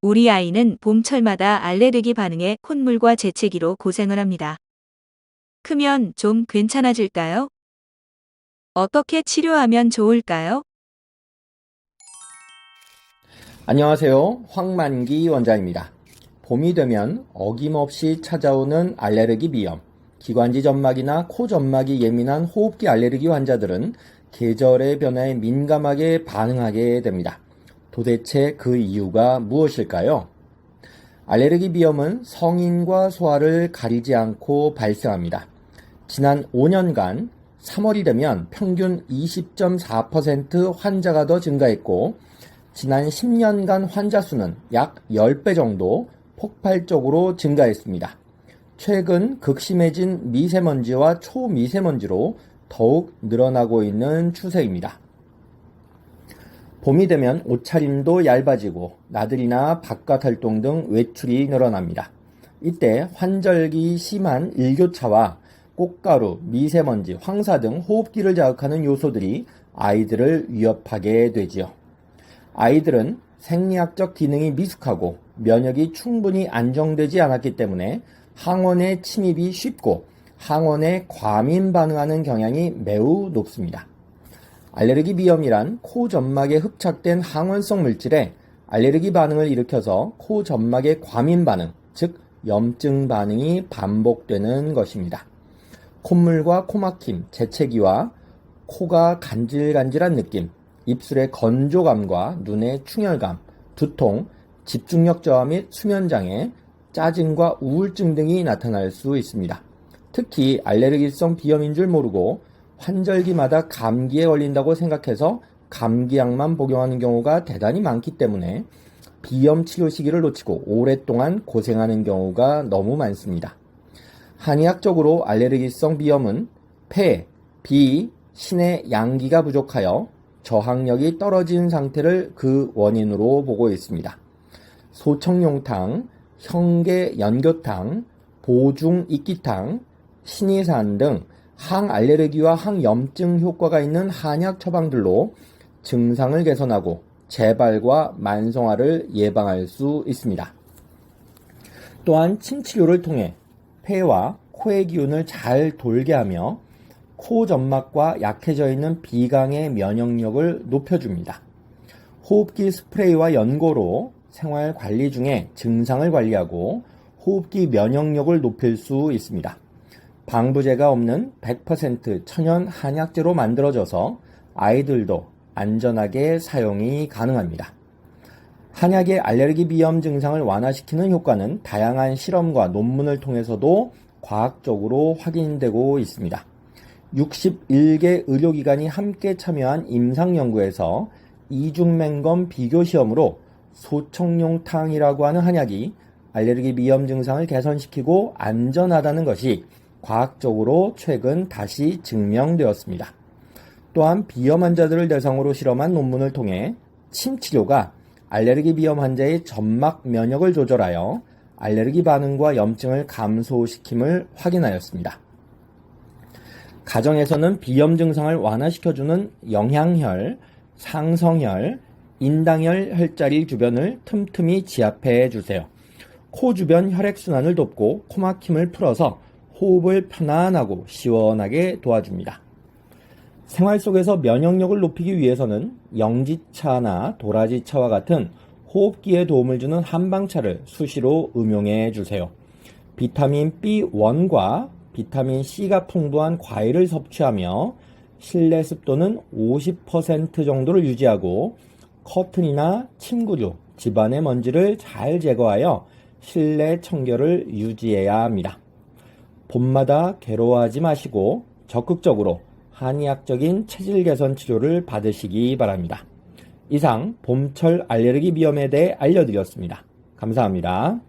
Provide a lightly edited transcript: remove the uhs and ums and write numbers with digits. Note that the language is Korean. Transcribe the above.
우리 아이는 봄철마다 알레르기 반응에 콧물과 재채기로 고생을 합니다. 크면 좀 괜찮아질까요? 어떻게 치료하면 좋을까요? 안녕하세요. 황만기 원장입니다. 봄이 되면 어김없이 찾아오는 알레르기 비염, 기관지 점막이나 코 점막이 예민한 호흡기 알레르기 환자들은 계절의 변화에 민감하게 반응하게 됩니다. 도대체 그 이유가 무엇일까요? 알레르기 비염은 성인과 소아를 가리지 않고 발생합니다. 지난 5년간 3월이 되면 평균 20.4% 환자가 더 증가했고, 지난 10년간 환자 수는 약 10배 정도 폭발적으로 증가했습니다. 최근 극심해진 미세먼지와 초미세먼지로 더욱 늘어나고 있는 추세입니다. 봄이 되면 옷차림도 얇아지고 나들이나 바깥 활동 등 외출이 늘어납니다. 이때 환절기 심한 일교차와 꽃가루, 미세먼지, 황사 등 호흡기를 자극하는 요소들이 아이들을 위협하게 되지요. 아이들은 생리학적 기능이 미숙하고 면역이 충분히 안정되지 않았기 때문에 항원의 침입이 쉽고 항원에 과민 반응하는 경향이 매우 높습니다. 알레르기 비염이란 코 점막에 흡착된 항원성 물질에 알레르기 반응을 일으켜서 코 점막의 과민 반응, 즉 염증 반응이 반복되는 것입니다. 콧물과 코막힘, 재채기와 코가 간질간질한 느낌, 입술의 건조감과 눈의 충혈감, 두통, 집중력 저하 및 수면장애, 짜증과 우울증 등이 나타날 수 있습니다. 특히 알레르기성 비염인 줄 모르고 환절기마다 감기에 걸린다고 생각해서 감기약만 복용하는 경우가 대단히 많기 때문에 비염 치료 시기를 놓치고 오랫동안 고생하는 경우가 너무 많습니다. 한의학적으로 알레르기성 비염은 폐, 비, 신의 양기가 부족하여 저항력이 떨어진 상태를 그 원인으로 보고 있습니다. 소청룡탕, 형계연교탕, 보중익기탕, 신의산 등 항알레르기와 항염증 효과가 있는 한약 처방들로 증상을 개선하고 재발과 만성화를 예방할 수 있습니다. 또한 침치료를 통해 폐와 코의 기운을 잘 돌게 하며 코 점막과 약해져 있는 비강의 면역력을 높여줍니다. 호흡기 스프레이와 연고로 생활 관리 중에 증상을 관리하고 호흡기 면역력을 높일 수 있습니다. 방부제가 없는 100% 천연 한약재로 만들어져서 아이들도 안전하게 사용이 가능합니다. 한약의 알레르기 비염 증상을 완화시키는 효과는 다양한 실험과 논문을 통해서도 과학적으로 확인되고 있습니다. 61개 의료기관이 함께 참여한 임상연구에서 이중맹검 비교시험으로 소청룡탕이라고 하는 한약이 알레르기 비염 증상을 개선시키고 안전하다는 것이 과학적으로 최근 다시 증명되었습니다. 또한 비염 환자들을 대상으로 실험한 논문을 통해 침치료가 알레르기 비염 환자의 점막 면역을 조절하여 알레르기 반응과 염증을 감소시킴을 확인하였습니다. 가정에서는 비염 증상을 완화시켜주는 영양혈, 상성혈, 인당혈 혈자리 주변을 틈틈이 지압해 주세요. 코 주변 혈액순환을 돕고 코막힘을 풀어서 호흡을 편안하고 시원하게 도와줍니다. 생활 속에서 면역력을 높이기 위해서는 영지차나 도라지차와 같은 호흡기에 도움을 주는 한방차를 수시로 음용해 주세요. 비타민 B1과 비타민 C가 풍부한 과일을 섭취하며 실내 습도는 50% 정도를 유지하고 커튼이나 침구류, 집안의 먼지를 잘 제거하여 실내 청결을 유지해야 합니다. 봄마다 괴로워하지 마시고 적극적으로 한의학적인 체질 개선 치료를 받으시기 바랍니다. 이상 봄철 알레르기 비염에 대해 알려드렸습니다. 감사합니다.